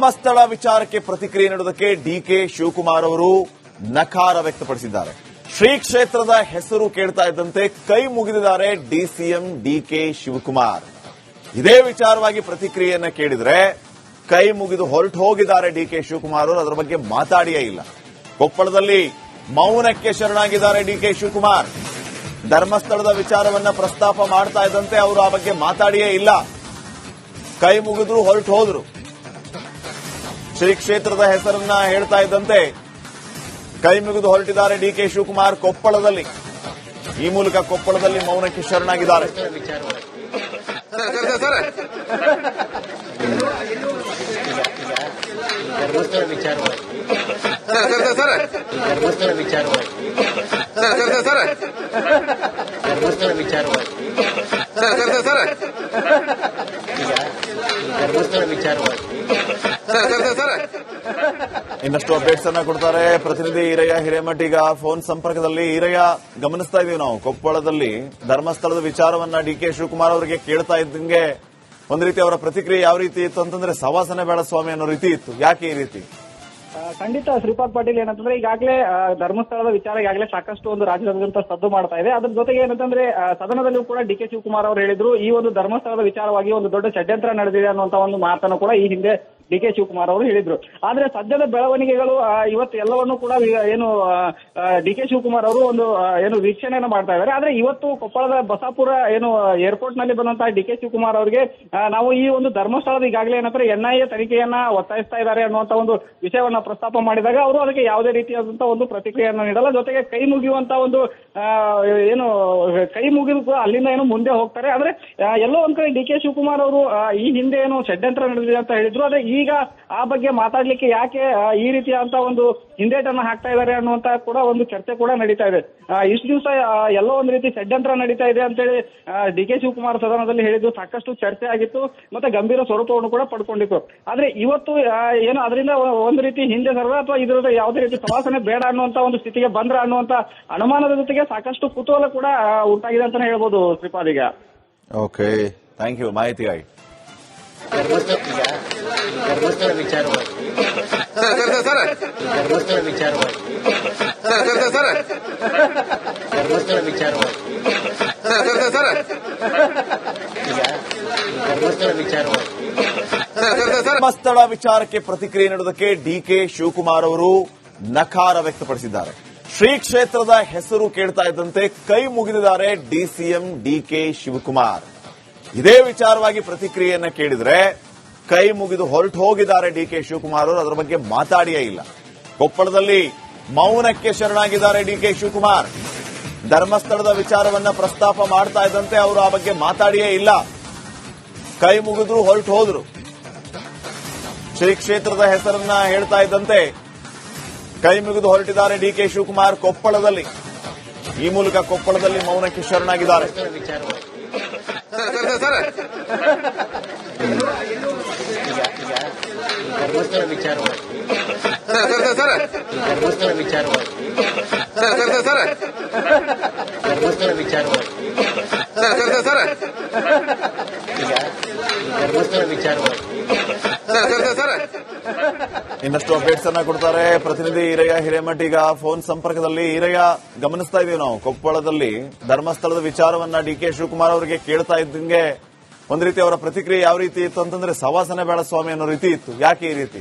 ಧರ್ಮಸ್ಥಳ ವಿಚಾರಕ್ಕೆ ಪ್ರತಿಕ್ರಿಯೆ ನೀಡುವುದಕ್ಕೆ ಡಿಕೆ ಶಿವಕುಮಾರ್ ಅವರು ನಕಾರ ವ್ಯಕ್ತಪಡಿಸಿದ್ದಾರೆ. ಶ್ರೀ ಕ್ಷೇತ್ರದ ಹೆಸರು ಕೇಳ್ತಾ ಇದ್ದಂತೆ ಕೈ ಮುಗಿದಿದ್ದಾರೆ ಡಿಸಿಎಂ ಡಿಕೆ ಶಿವಕುಮಾರ್. ಇದೇ ವಿಚಾರವಾಗಿ ಪ್ರತಿಕ್ರಿಯೆಯನ್ನ ಕೇಳಿದ್ರೆ ಕೈ ಮುಗಿದು ಹೊರಟು ಹೋಗಿದ್ದಾರೆ ಡಿಕೆ ಶಿವಕುಮಾರ್ ಅವರು. ಅದರ ಬಗ್ಗೆ ಮಾತಾಡಿಯೇ ಇಲ್ಲ. ಕೊಪ್ಪಳದಲ್ಲಿ ಮೌನಕ್ಕೆ ಶರಣಾಗಿದ್ದಾರೆ ಡಿಕೆ ಶಿವಕುಮಾರ್. ಧರ್ಮಸ್ಥಳದ ವಿಚಾರವನ್ನ ಪ್ರಸ್ತಾಪ ಮಾಡ್ತಾ ಇದ್ದಂತೆ ಅವರು ಆ ಬಗ್ಗೆ ಮಾತಾಡಿಯೇ ಇಲ್ಲ. ಕೈ ಮುಗಿದ್ರು ಹೊರಟು ಹೋದ್ರು. ಶ್ರೀ ಕ್ಷೇತ್ರದ ಹೆಸರನ್ನ ಹೇಳ್ತಾ ಇದ್ದಂತೆ ಕೈ ಮುಗಿದು ಹೊರಟಿದ್ದಾರೆ ಡಿಕೆ ಶಿವಕುಮಾರ್ ಕೊಪ್ಪಳದಲ್ಲಿ. ಈ ಮೂಲಕ ಕೊಪ್ಪಳದಲ್ಲಿ ಮೌನಕ್ಕೆ ಶರಣಾಗಿದ್ದಾರೆ. ಧರ್ಮಸ್ಥಳ ವಿಚಾರವಾಗಿ ಧರ್ಮಸ್ಥಳ ವಿಚಾರವಾಗಿ ಇನ್ನಷ್ಟು ಅಪ್ಡೇಟ್ಸ್ ಅನ್ನ ಕೊಡ್ತಾರೆ ಪ್ರತಿನಿಧಿ ಈರಯ್ಯ ಹಿರೇಮಠ. ಈಗ ಫೋನ್ ಸಂಪರ್ಕದಲ್ಲಿ ಈರಯ್ಯ, ಗಮನಿಸ್ತಾ ಇದೀವಿ ನಾವು ಕೊಪ್ಪಳದಲ್ಲಿ ಧರ್ಮಸ್ಥಳದ ವಿಚಾರವನ್ನ ಡಿಕೆ ಶಿವಕುಮಾರ್ ಅವರಿಗೆ ಕೇಳ್ತಾ ಇದ್ದಂಗೆ ಒಂದು ರೀತಿ ಅವರ ಪ್ರತಿಕ್ರಿಯೆ ಯಾವ ರೀತಿ ಇತ್ತು ಅಂತಂದ್ರೆ ಸವಾಸನೆ ಬೇಡ ಸ್ವಾಮಿ ಅನ್ನೋ ರೀತಿ ಇತ್ತು. ಯಾಕೆ ಈ ರೀತಿ? ಖಂಡಿತ ಶ್ರೀಪಾದ್ ಪಾಟೀಲ್ ಏನಂತಂದ್ರೆ ಈಗಾಗಲೇ ಧರ್ಮಸ್ಥಳದ ವಿಚಾರ ಈಗಾಗಲೇ ಸಾಕಷ್ಟು ಒಂದು ರಾಜ್ಯದಾದ್ಯಂತ ಸದ್ದು ಮಾಡ್ತಾ ಇದೆ. ಅದ್ರ ಜೊತೆಗೆ ಏನಂತಂದ್ರೆ ಸದನದಲ್ಲೂ ಕೂಡ ಡಿಕೆ ಶಿವಕುಮಾರ್ ಅವರು ಹೇಳಿದ್ರು, ಈ ಒಂದು ಧರ್ಮಸ್ಥಳದ ವಿಚಾರವಾಗಿ ಒಂದು ದೊಡ್ಡ ಷಡ್ಯಂತ್ರ ನಡೆದಿದೆ ಅನ್ನುವಂತ ಒಂದು ಮಾತನ್ನು ಕೂಡ ಈ ಹಿಂದೆ ಡಿಕೆ ಶಿವಕುಮಾರ್ ಅವರು ಹೇಳಿದ್ರು. ಆದ್ರೆ ಸದ್ಯದ ಬೆಳವಣಿಗೆಗಳು ಇವತ್ತು ಎಲ್ಲವನ್ನೂ ಕೂಡ ಏನು ಡಿಕೆ ಶಿವಕುಮಾರ್ ಅವರು ಒಂದು ಏನು ವೀಕ್ಷಣೆಯನ್ನು ಮಾಡ್ತಾ ಇದ್ದಾರೆ. ಆದ್ರೆ ಇವತ್ತು ಕೊಪ್ಪಳದ ಬಸಾಪುರ ಏನು ಏರ್ಪೋರ್ಟ್ ನಲ್ಲಿ ಬಂದಂತಹ ಡಿಕೆ ಶಿವಕುಮಾರ್ ಅವರಿಗೆ ನಾವು ಈ ಒಂದು ಧರ್ಮಸ್ಥಳದ ಈಗಾಗಲೇ ಏನಂದ್ರೆ ಎನ್ಐಎ ತನಿಖೆಯನ್ನ ಒತ್ತಾಯಿಸ್ತಾ ಇದ್ದಾರೆ ಅನ್ನುವಂತ ಒಂದು ವಿಷಯವನ್ನ ಪ್ರಸ್ತಾಪ ಮಾಡಿದಾಗ ಅವರು ಅದಕ್ಕೆ ಯಾವುದೇ ರೀತಿಯಾದಂತಹ ಒಂದು ಪ್ರತಿಕ್ರಿಯೆಯನ್ನು ನೀಡಲ್ಲ. ಜೊತೆಗೆ ಕೈ ಮುಗಿಯುವಂತ ಒಂದು ಏನು ಕೈ ಮುಗಿದು ಕೂಡ ಅಲ್ಲಿಂದ ಏನು ಮುಂದೆ ಹೋಗ್ತಾರೆ. ಆದ್ರೆ ಎಲ್ಲೋ ಒಂದ್ ಕಡೆ ಡಿಕೆ ಶಿವಕುಮಾರ್ ಅವರು ಈ ಹಿಂದೆ ಏನು ಷಡ್ಯಂತ್ರ ನಡೆದಿದೆ ಅಂತ ಹೇಳಿದ್ರು. ಆದ್ರೆ ಈಗ ಆ ಬಗ್ಗೆ ಮಾತಾಡ್ಲಿಕ್ಕೆ ಯಾಕೆ ಈ ರೀತಿಯಾದಂತಹ ಒಂದು ಹಿಂದೇಟನ್ನ ಹಾಕ್ತಾ ಇದ್ದಾರೆ ಅನ್ನುವಂತ ಕೂಡ ಒಂದು ಚರ್ಚೆ ಕೂಡ ನಡೀತಾ ಇದೆ. ಇಷ್ಟು ದಿವಸ ಎಲ್ಲೋ ಒಂದು ರೀತಿ ಷಡ್ಯಂತ್ರ ನಡೀತಾ ಇದೆ ಅಂತೇಳಿ ಡಿಕೆ ಶಿವಕುಮಾರ್ ಸದನದಲ್ಲಿ ಹೇಳಿದ್ದು ಸಾಕಷ್ಟು ಚರ್ಚೆ ಆಗಿತ್ತು, ಮತ್ತೆ ಗಂಭೀರ ಸ್ವರೂಪವನ್ನು ಕೂಡ ಪಡ್ಕೊಂಡಿತ್ತು. ಆದ್ರೆ ಇವತ್ತು ಏನು ಅದರಿಂದ ಒಂದು ರೀತಿ ಹಿಂದೆ ಸರದ ಅಥವಾ ಇದರ ಯಾವುದೇ ರೀತಿ ಸವಾಸನೆ ಬೇಡ ಅನ್ನುವಂತ ಒಂದು ಸ್ಥಿತಿಗೆ ಬಂದ್ರ ಅನ್ನುವಂತ ಅನುಮಾನದ ಜೊತೆಗೆ ಸಾಕಷ್ಟು ಕುತೂಹಲ ಕೂಡ ಉಂಟಾಗಿದೆ ಅಂತಾನೆ ಹೇಳ್ಬೋದು ಶ್ರೀಪಾದ್. ಈಗ ಓಕೆ, ಥ್ಯಾಂಕ್ ಯು ಮಾಹಿತಿಗಾಗಿ. ಧರ್ಮಸ್ಥಳ ವಿಚಾರವಾಗಿ ಧರ್ಮಸ್ಥಳ ವಿಚಾರವಾಗಿ ಧರ್ಮಸ್ಥಳ ವಿಚಾರವಾಗಿ ಧರ್ಮಸ್ಥಳ ವಿಚಾರವಾಗಿ ಧರ್ಮಸ್ಥಳ ವಿಚಾರಕ್ಕೆ ಪ್ರತಿಕ್ರಿಯೆ ನೀಡುವುದಕ್ಕೆ ಡಿಕೆ ಶಿವಕುಮಾರ್ ಅವರು ನಕಾರ ವ್ಯಕ್ತಪಡಿಸಿದ್ದಾರೆ. ಶ್ರೀ ಕ್ಷೇತ್ರದ ಹೆಸರು ಕೇಳ್ತಾ ಇದ್ದಂತೆ ಕೈ ಮುಗಿದಿದ್ದಾರೆ ಡಿಸಿಎಂ ಡಿಕೆ ಶಿವಕುಮಾರ್. ಇದೇ ವಿಚಾರವಾಗಿ ಪ್ರತಿಕ್ರಿಯೆಯನ್ನ ಕೇಳಿದ್ರೆ ಕೈ ಮುಗಿದು ಹೊರಟು ಹೋಗಿದ್ದಾರೆ ಡಿಕೆ ಶಿವಕುಮಾರ್ ಅವರು. ಅದರ ಬಗ್ಗೆ ಮಾತಾಡಿಯೇ ಇಲ್ಲ. ಕೊಪ್ಪಳದಲ್ಲಿ ಮೌನಕ್ಕೆ ಶರಣಾಗಿದ್ದಾರೆ ಡಿಕೆ ಶಿವಕುಮಾರ್. ಧರ್ಮಸ್ಥಳದ ವಿಚಾರವನ್ನ ಪ್ರಸ್ತಾಪ ಮಾಡ್ತಾ ಇದ್ದಂತೆ ಅವರು ಆ ಬಗ್ಗೆ ಮಾತಾಡಿಯೇ ಇಲ್ಲ. ಕೈ ಮುಗಿದ್ರು ಹೊರಟು ಹೋದ್ರು. ಶ್ರೀ ಕ್ಷೇತ್ರದ ಹೆಸರನ್ನ ಹೇಳ್ತಾ ಇದ್ದಂತೆ ಕೈ ಮುಗಿದು ಹೊರಟಿದ್ದಾರೆ ಡಿಕೆ ಶಿವಕುಮಾರ್ ಕೊಪ್ಪಳದಲ್ಲಿ. ಈ ಮೂಲಕ ಕೊಪ್ಪಳದಲ್ಲಿ ಮೌನಕ್ಕೆ ಶರಣಾಗಿದ್ದಾರೆ. ಧರ್ಮಸ್ಥಳ ವಿಚಾರವಾಗಿ ಧರ್ಮಸ್ಥಳ ವಿಚಾರವಾಗಿ ಧರ್ಮಸ್ಥಳ ವಿಚಾರವಾಗಿ ಧರ್ಮಸ್ಥಳ ವಿಚಾರವಾಗಿ ಇನ್ನಷ್ಟು ಅಪ್ಡೇಟ್ಸ್ ಅನ್ನ ಕೊಡ್ತಾರೆ ಪ್ರತಿನಿಧಿ ಈರಯ್ಯ ಹಿರೇಮಠ. ಈಗ ಫೋನ್ ಸಂಪರ್ಕದಲ್ಲಿ ಈರಯ್ಯ, ಗಮನಿಸ್ತಾ ಇದೀವಿ ನಾವು ಕೊಪ್ಪಳದಲ್ಲಿ ಧರ್ಮಸ್ಥಳದ ವಿಚಾರವನ್ನ ಡಿಕೆ ಶಿವಕುಮಾರ್ ಅವರಿಗೆ ಕೇಳ್ತಾ ಇದ್ದಂಗೆ ಒಂದು ರೀತಿ ಅವರ ಪ್ರತಿಕ್ರಿಯೆ ಯಾವ ರೀತಿ ಇತ್ತು ಅಂತಂದ್ರೆ ಸವಾಸನೆ ಬೇಡ ಸ್ವಾಮಿ ಅನ್ನೋ ರೀತಿ ಇತ್ತು. ಯಾಕೆ ಈ ರೀತಿ?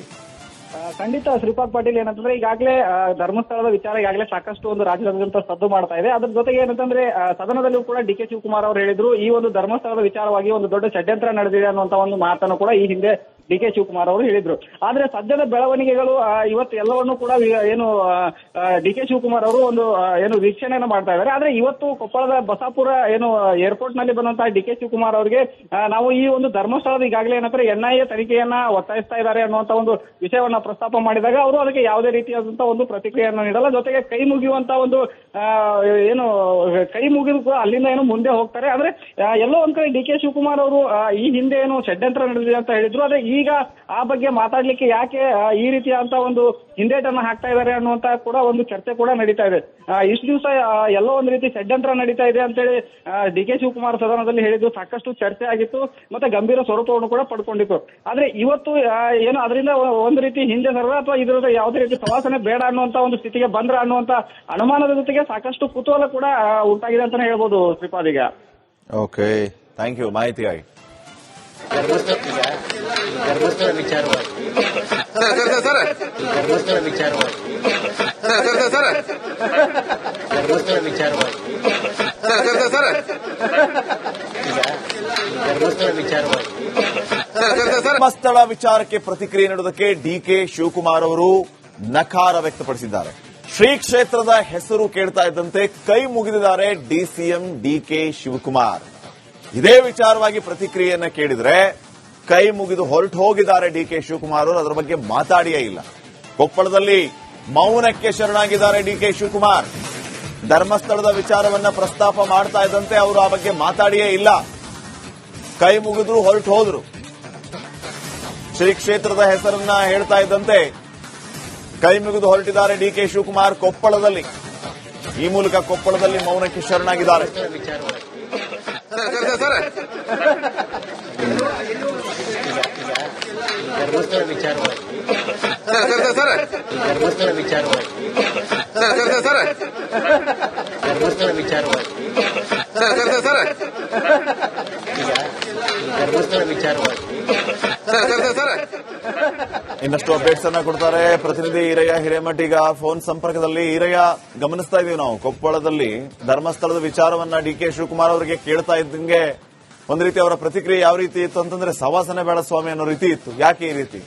ಖಂಡಿತ ಶ್ರೀಪಾದ್ ಪಾಟೀಲ್ ಏನಂತಂದ್ರೆ ಈಗಾಗಲೇ ಧರ್ಮಸ್ಥಳದ ವಿಚಾರ ಈಗಾಗಲೇ ಸಾಕಷ್ಟು ಒಂದು ರಾಜ್ಯದಾದ್ಯಂತ ಸದ್ದು ಮಾಡ್ತಾ ಇದೆ. ಅದ್ರ ಜೊತೆಗೆ ಏನಂತಂದ್ರೆ ಸದನದಲ್ಲೂ ಕೂಡ ಡಿಕೆ ಶಿವಕುಮಾರ್ ಅವರು ಹೇಳಿದ್ರು, ಈ ಒಂದು ಧರ್ಮಸ್ಥಳದ ವಿಚಾರವಾಗಿ ಒಂದು ದೊಡ್ಡ ಷಡ್ಯಂತ್ರ ನಡೆದಿದೆ ಅನ್ನುವಂತ ಒಂದು ಮಾತನ್ನು ಕೂಡ ಈ ಹಿಂದೆ ಡಿಕೆ ಶಿವಕುಮಾರ್ ಅವರು ಹೇಳಿದ್ರು. ಆದ್ರೆ ಸದ್ಯದ ಬೆಳವಣಿಗೆಗಳು ಇವತ್ತು ಎಲ್ಲವನ್ನೂ ಕೂಡ ಏನು ಡಿಕೆ ಶಿವಕುಮಾರ್ ಅವರು ಒಂದು ಏನು ವೀಕ್ಷಣೆಯನ್ನು ಮಾಡ್ತಾ ಇದ್ದಾರೆ. ಆದ್ರೆ ಇವತ್ತು ಕೊಪ್ಪಳದ ಬಸಾಪುರ ಏನು ಏರ್ಪೋರ್ಟ್ ನಲ್ಲಿ ಬಂದಂತಹ ಡಿಕೆ ಶಿವಕುಮಾರ್ ಅವರಿಗೆ ನಾವು ಈ ಒಂದು ಧರ್ಮಸ್ಥಳದ ಈಗಾಗಲೇ ಏನಂದ್ರೆ ಎನ್ಐಎ ತನಿಖೆಯನ್ನ ಒತ್ತಾಯಿಸ್ತಾ ಇದ್ದಾರೆ ಅನ್ನುವಂತ ಒಂದು ವಿಷಯವನ್ನ ಪ್ರಸ್ತಾಪ ಮಾಡಿದಾಗ ಅವರು ಅದಕ್ಕೆ ಯಾವುದೇ ರೀತಿಯಾದಂತಹ ಒಂದು ಪ್ರತಿಕ್ರಿಯೆಯನ್ನು ನೀಡಲ್ಲ. ಜೊತೆಗೆ ಕೈ ಮುಗಿಯುವಂತ ಒಂದು ಏನು ಕೈ ಮುಗಿದು ಕೂಡ ಅಲ್ಲಿಂದ ಏನು ಮುಂದೆ ಹೋಗ್ತಾರೆ. ಆದ್ರೆ ಎಲ್ಲೋ ಒಂದ್ ಕಡೆ ಡಿಕೆ ಶಿವಕುಮಾರ್ ಅವರು ಈ ಹಿಂದೆ ಏನು ಷಡ್ಯಂತ್ರ ನಡೆದಿದೆ ಅಂತ ಹೇಳಿದ್ರು. ಆದ್ರೆ ಈಗ ಆ ಬಗ್ಗೆ ಮಾತಾಡ್ಲಿಕ್ಕೆ ಯಾಕೆ ಈ ರೀತಿಯಾದಂತ ಒಂದು ಹಿಂದೇಟನ್ನ ಹಾಕ್ತಾ ಇದ್ದಾರೆ ಅನ್ನುವಂತ ಕೂಡ ಒಂದು ಚರ್ಚೆ ಕೂಡ ನಡೀತಾ ಇದೆ. ಇಷ್ಟು ದಿವಸ ಎಲ್ಲೋ ಒಂದು ರೀತಿ ಷಡ್ಯಂತ್ರ ನಡೀತಾ ಇದೆ ಅಂತೇಳಿ ಡಿ ಕೆ ಶಿವಕುಮಾರ್ ಸದನದಲ್ಲಿ ಹೇಳಿದ್ದು ಸಾಕಷ್ಟು ಚರ್ಚೆ ಆಗಿತ್ತು, ಮತ್ತೆ ಗಂಭೀರ ಸ್ವರೂಪವನ್ನು ಕೂಡ ಪಡ್ಕೊಂಡಿತ್ತು. ಆದ್ರೆ ಇವತ್ತು ಏನು ಅದರಿಂದ ಒಂದು ರೀತಿ ಹಿಂದೆ ಸರದ ಅಥವಾ ಇದರ ಯಾವುದೇ ರೀತಿ ಪ್ರವಾಸನೆ ಬೇಡ ಅನ್ನುವಂತ ಒಂದು ಸ್ಥಿತಿಗೆ ಬಂದ್ರ ಅನ್ನುವಂತ ಅನುಮಾನದ ಜೊತೆಗೆ ಸಾಕಷ್ಟು ಕುತೂಹಲ ಕೂಡ ಉಂಟಾಗಿದೆ ಅಂತಾನೆ ಹೇಳ್ಬೋದು ಶ್ರೀಪಾದ್ ಈಗ. ಓಕೆ, ಥ್ಯಾಂಕ್ ಯು ಮಾಹಿತಿಗಾಗಿ. ಧರ್ಮಸ್ಥಳ ವಿಚಾರವಾಗಿ ಧರ್ಮಸ್ಥಳ ವಿಚಾರವಾಗಿ ಧರ್ಮಸ್ಥಳ ವಿಚಾರವಾಗಿ ಧರ್ಮಸ್ಥಳ ವಿಚಾರವಾಗಿ ಧರ್ಮಸ್ಥಳ ವಿಚಾರಕ್ಕೆ ಪ್ರತಿಕ್ರಿಯೆ ನೀಡುವುದಕ್ಕೆ ಡಿಕೆ ಶಿವಕುಮಾರ್ ಅವರು ನಕಾರ ವ್ಯಕ್ತಪಡಿಸಿದ್ದಾರೆ. ಶ್ರೀ ಕ್ಷೇತ್ರದ ಹೆಸರು ಕೇಳ್ತಾ ಇದ್ದಂತೆ ಕೈ ಮುಗಿದಿದ್ದಾರೆ ಡಿಸಿಎಂ ಡಿಕೆ ಶಿವಕುಮಾರ್. ಇದೇ ವಿಚಾರವಾಗಿ ಪ್ರತಿಕ್ರಿಯೆಯನ್ನ ಕೇಳಿದ್ರೆ ಕೈ ಮುಗಿದು ಹೊರಟು ಹೋಗಿದ್ದಾರೆ ಡಿಕೆ ಶಿವಕುಮಾರ್ ಅವರು. ಅದರ ಬಗ್ಗೆ ಮಾತಾಡಿಯೇ ಇಲ್ಲ. ಕೊಪ್ಪಳದಲ್ಲಿ ಮೌನಕ್ಕೆ ಶರಣಾಗಿದ್ದಾರೆ ಡಿಕೆ ಶಿವಕುಮಾರ್. ಧರ್ಮಸ್ಥಳದ ವಿಚಾರವನ್ನ ಪ್ರಸ್ತಾಪ ಮಾಡ್ತಾ ಇದ್ದಂತೆ ಅವರು ಆ ಬಗ್ಗೆ ಮಾತಾಡಿಯೇ ಇಲ್ಲ. ಕೈ ಮುಗಿದ್ರು ಹೊರಟು ಹೋದ್ರು. ಶ್ರೀ ಕ್ಷೇತ್ರದ ಹೆಸರನ್ನ ಹೇಳ್ತಾ ಇದ್ದಂತೆ ಕೈ ಮುಗಿದು ಹೊರಟಿದ್ದಾರೆ ಡಿಕೆ ಶಿವಕುಮಾರ್ ಕೊಪ್ಪಳದಲ್ಲಿ. ಈ ಮೂಲಕ ಕೊಪ್ಪಳದಲ್ಲಿ ಮೌನಕ್ಕೆ ಶರಣಾಗಿದ್ದಾರೆ. ಧರ್ಮಸ್ಥಳ ವಿಚಾರವಾಗಿ ಧರ್ಮಸ್ಥಳ ವಿಚಾರವಾಗಿ ಧರ್ಮಸ್ಥಳ ವಿಚಾರವಾಗಿ ಧರ್ಮಸ್ಥಳ ವಿಚಾರವಾಗಿ ಇನ್ನಷ್ಟು ಅಪ್ಡೇಟ್ಸ್ ಅನ್ನ ಕೊಡ್ತಾರೆ ಪ್ರತಿನಿಧಿ ಈರಯ್ಯ ಹಿರೇಮಠ್. ಈಗ ಫೋನ್ ಸಂಪರ್ಕದಲ್ಲಿ ಈರಯ್ಯ, ಗಮನಿಸ್ತಾ ಇದೀವಿ ನಾವು ಕೊಪ್ಪಳದಲ್ಲಿ ಧರ್ಮಸ್ಥಳದ ವಿಚಾರವನ್ನ ಡಿಕೆ ಶಿವಕುಮಾರ್ ಅವರಿಗೆ ಕೇಳ್ತಾ ಇದ್ದಂಗೆ ಒಂದು ರೀತಿ ಅವರ ಪ್ರತಿಕ್ರಿಯೆ ಯಾವ ರೀತಿ ಇತ್ತು ಅಂತಂದ್ರೆ ಸವಾಸನೆ ಬೇಡ ಸ್ವಾಮಿ ಅನ್ನೋ ರೀತಿ ಇತ್ತು. ಯಾಕೆ ಈ ರೀತಿ?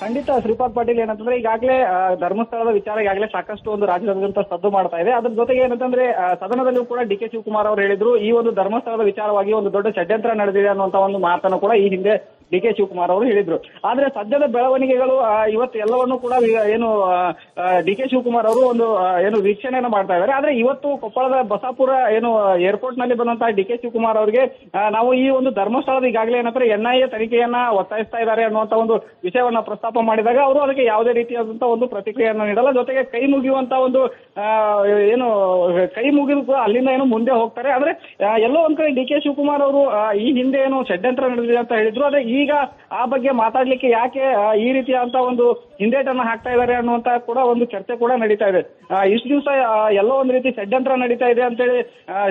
ಖಂಡಿತ ಶ್ರೀಪಾದ್ ಪಾಟೀಲ್ ಏನಂತಂದ್ರೆ ಈಗಾಗಲೇ ಧರ್ಮಸ್ಥಳದ ವಿಚಾರ ಈಗಾಗಲೇ ಸಾಕಷ್ಟು ಒಂದು ರಾಜ್ಯದಾದ್ಯಂತ ಸದ್ದು ಮಾಡ್ತಾ ಇದೆ. ಅದ್ರ ಜೊತೆಗೆ ಏನಂತಂದ್ರೆ ಸದನದಲ್ಲೂ ಕೂಡ ಡಿ ಕೆ ಶಿವಕುಮಾರ್ ಅವರು ಹೇಳಿದ್ರು ಈ ಒಂದು ಧರ್ಮಸ್ಥಳದ ವಿಚಾರವಾಗಿ ಒಂದು ದೊಡ್ಡ ಷಡ್ಯಂತ್ರ ನಡೆದಿದೆ ಅನ್ನುವಂತ ಒಂದು ಮಾತನ್ನು ಕೂಡ ಈ ಹಿಂದೆ ಡಿ ಕೆ ಶಿವಕುಮಾರ್ ಅವರು ಹೇಳಿದ್ರು. ಆದ್ರೆ ಸದ್ಯದ ಬೆಳವಣಿಗೆಗಳು ಇವತ್ತು ಎಲ್ಲವನ್ನೂ ಕೂಡ ಏನು ಡಿ ಕೆ ಶಿವಕುಮಾರ್ ಅವರು ಒಂದು ಏನು ವೀಕ್ಷಣೆಯನ್ನು ಮಾಡ್ತಾ ಇದ್ದಾರೆ. ಆದ್ರೆ ಇವತ್ತು ಕೊಪ್ಪಳದ ಬಸಾಪುರ ಏನು ಏರ್ಪೋರ್ಟ್ ನಲ್ಲಿ ಬಂದಂತಹ ಡಿ ಕೆ ಶಿವಕುಮಾರ್ ಅವರಿಗೆ ನಾವು ಈ ಒಂದು ಧರ್ಮಸ್ಥಳದ ಈಗಾಗಲೇ ಏನಂದ್ರೆ ಎನ್ಐಎ ತನಿಖೆಯನ್ನ ಒತ್ತಾಯಿಸ್ತಾ ಇದ್ದಾರೆ ಅನ್ನುವಂತ ಒಂದು ವಿಷಯವನ್ನ ಪ್ರಸ್ತಾಪ ಮಾಡಿದಾಗ ಅವರು ಅದಕ್ಕೆ ಯಾವುದೇ ರೀತಿಯಾದಂತಹ ಒಂದು ಪ್ರತಿಕ್ರಿಯೆಯನ್ನು ನೀಡಲ್ಲ. ಜೊತೆಗೆ ಕೈ ಮುಗಿಯುವಂತ ಒಂದು ಏನು ಕೈ ಮುಗಿದು ಕೂಡ ಅಲ್ಲಿಂದ ಏನು ಮುಂದೆ ಹೋಗ್ತಾರೆ. ಆದ್ರೆ ಎಲ್ಲೋ ಒಂದ್ ಕಡೆ ಡಿ ಕೆ ಶಿವಕುಮಾರ್ ಅವರು ಈ ಹಿಂದೆ ಏನು ಷಡ್ಯಂತ್ರ ನಡೆದಿದೆ ಅಂತ ಹೇಳಿದ್ರು. ಆದ್ರೆ ಈಗ ಆ ಬಗ್ಗೆ ಮಾತಾಡ್ಲಿಕ್ಕೆ ಯಾಕೆ ಈ ರೀತಿಯಾದಂತ ಒಂದು ಹಿಂದೇಟನ್ನ ಹಾಕ್ತಾ ಇದ್ದಾರೆ ಅನ್ನುವಂತ ಕೂಡ ಒಂದು ಚರ್ಚೆ ಕೂಡ ನಡೀತಾ ಇದೆ. ಇಷ್ಟು ದಿವಸ ಎಲ್ಲೋ ಒಂದು ರೀತಿ ಷಡ್ಯಂತ್ರ ನಡೀತಾ ಇದೆ ಅಂತೇಳಿ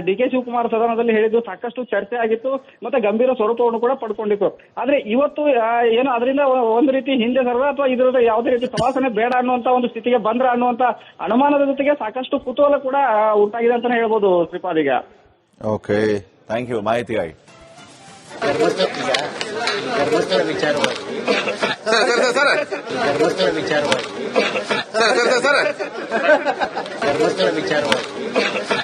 ಡಿ ಕೆ ಶಿವಕುಮಾರ್ ಸದನದಲ್ಲಿ ಹೇಳಿದ್ದು ಸಾಕಷ್ಟು ಚರ್ಚೆ ಆಗಿತ್ತು, ಮತ್ತೆ ಗಂಭೀರ ಸ್ವರೂಪವನ್ನು ಕೂಡ ಪಡ್ಕೊಂಡಿತ್ತು. ಆದ್ರೆ ಇವತ್ತು ಏನು ಅದರಿಂದ ಒಂದು ರೀತಿ ಹಿಂದೆ ಸರದ ಅಥವಾ ಇದರ ಯಾವುದೇ ರೀತಿ ಪ್ರವಾಸನೆ ಬೇಡ ಅನ್ನುವಂತ ಒಂದು ಸ್ಥಿತಿಗೆ ಬಂದ್ರ ಅನ್ನುವಂತ ಅನುಮಾನದ ಜೊತೆಗೆ ಸಾಕಷ್ಟು ಕುತೂಹಲ ಕೂಡ ಉಂಟಾಗಿದೆ ಅಂತಾನೆ ಹೇಳ್ಬೋದು ಶ್ರೀಪಾದ್ ಈಗ. ಓಕೆ, ಥ್ಯಾಂಕ್ ಯು ಮಾಹಿತಿಗಾಗಿ. ಧರ್ಮಸ್ಥಳ ವಿಚಾರವಾಗಿ ಧರ್ಮಸ್ಥಳ ವಿಚಾರವಾಗಿ ಧರ್ಮಸ್ಥಳ ವಿಚಾರವಾಗಿ